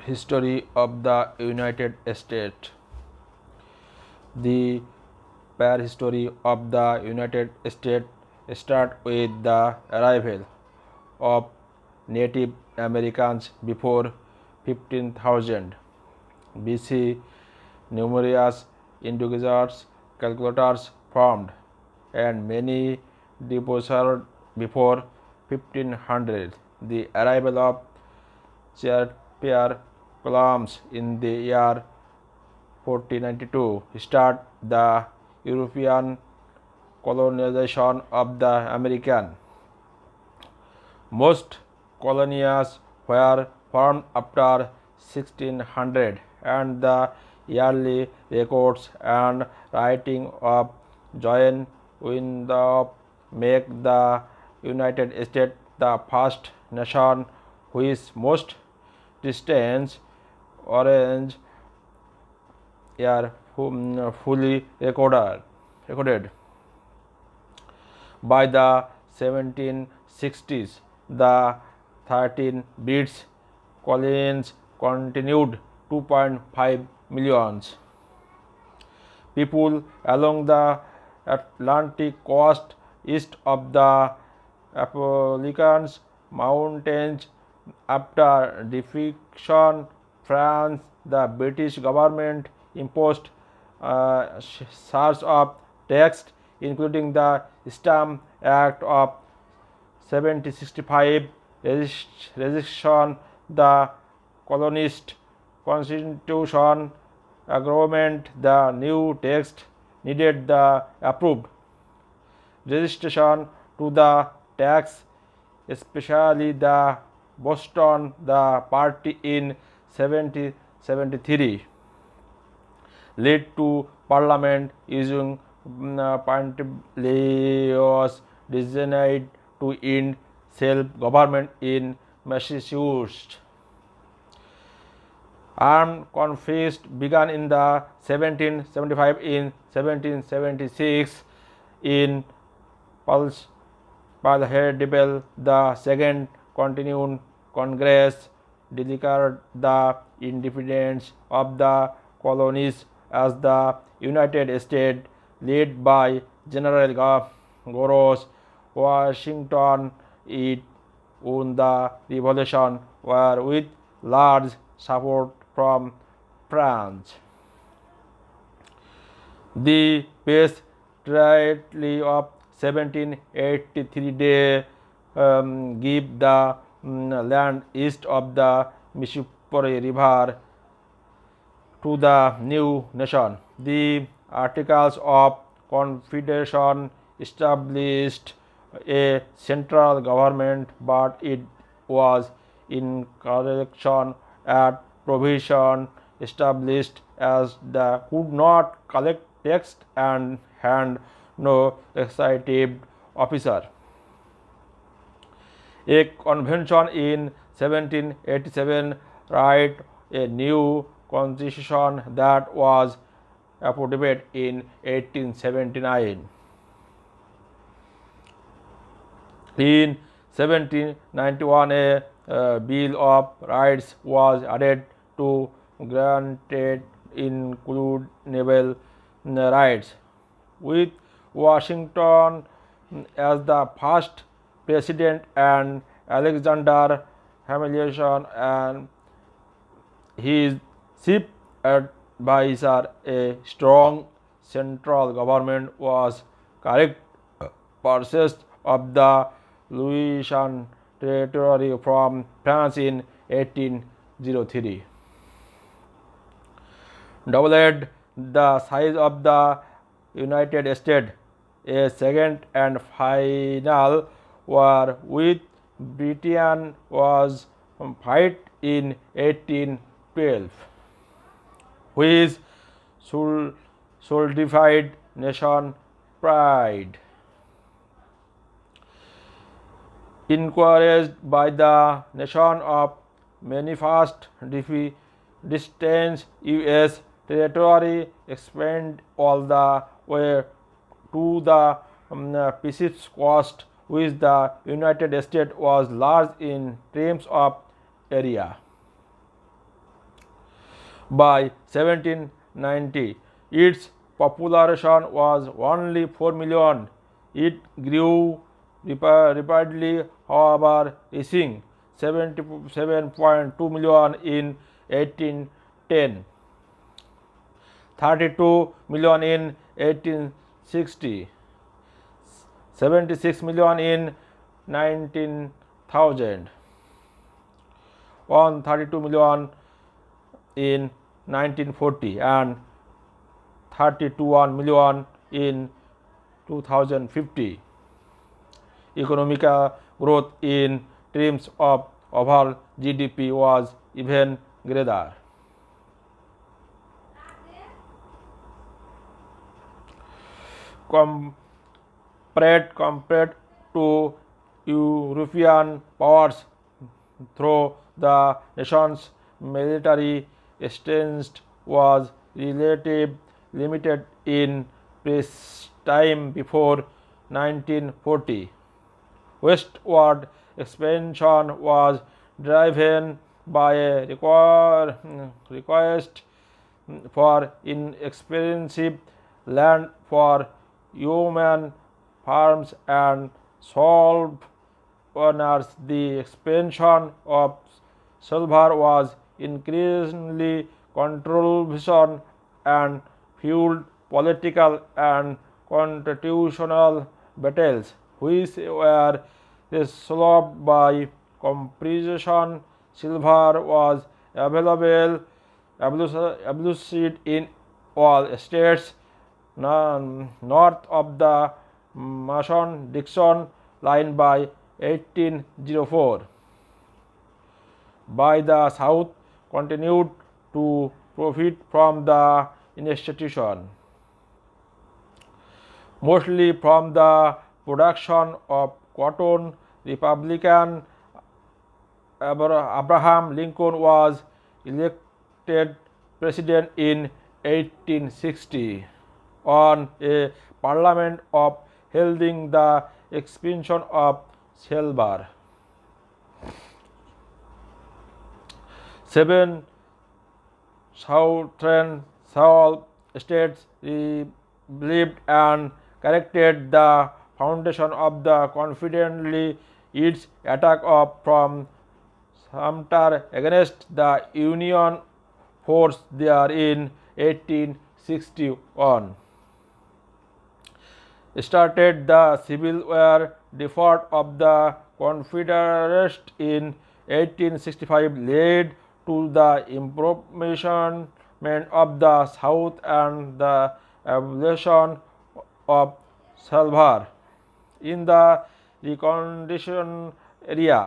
History of the United States. The prehistory of the United States starts with the arrival of Native Americans before 15,000 BC. Numerous indigenous calculators formed, and many deposed before 1500. The arrival of Chartier Columbus in the year 1492 start the European colonization of the American. Most colonies were formed after 1600, and the early records and writing of John Winthrop make the United States the first nation which most distant orange are fully recorded. By the 1760s, the 13 beats colonies continued 2.5 millions people along the Atlantic coast east of the Appalachian Mountains. After defection France, the British government imposed surge of tax, including the Stamp Act of 1765, rescission the colonist constitution agreement. The new text needed the approved registration to the tax, especially the Boston the party in 1773 led to Parliament using Pontific's design to end self-government in Massachusetts. Armed conflict began in the 1775. In 1776, in Palherdibble, the Second Continental Congress declared the independence of the colonies as the United States, led by General Gross Washington. It won the Revolution War with large support from France. The peace treaty of 1783 give the land east of the Mississippi River to the new nation. The Articles of Confederation established a central government, but it was in correction at provision established as the could not collect tax and had no executive officer. A convention in 1787 wrote a new constitution that was approved in 1879. In 1791, a Bill of Rights was added to granted include naval rights, with Washington as the first president and Alexander Hamilton and his chief advisor. A strong central government was correct purchase of the Louisiana Territory from France in 1803. Doubled the size of the United States. A second and final war with Britain was fought in 1812, which solidified nation pride. Encouraged by the nation of manifest distance, U.S. territory expanded all the way to the Pacific coast, which the United States was large in terms of area. By 1790, its population was only 4 million. It grew rapidly, however, reaching 77.2 million in 1810, 32 million in 1860, 76 million in 19,000, 132 million in 1940, and 31 million in 2050. Economic growth in terms of overall GDP was even greater. Compared to European powers, though the nation's military strength was relatively limited in peacetime before 1940. Westward expansion was driven by a request for inexpensive land for human farms and solve owners. The expansion of silver was increasingly controversial and fueled political and constitutional battles, which were resolved by competition. Silver was abolited in all states north of the Mason-Dixon line by 1804. By the South continued to profit from the institution, mostly from the production of cotton. Republican Abraham Lincoln was elected president in 1860 on a parliament upholding the expansion of silver. 7 southern states believed and corrected the foundation of the confidently its attack from Sumter against the Union force there in 1861 started the Civil War. Defeat of the Confederates in 1865 led to the improvement of the South and the abolition of silver in the reconstruction area.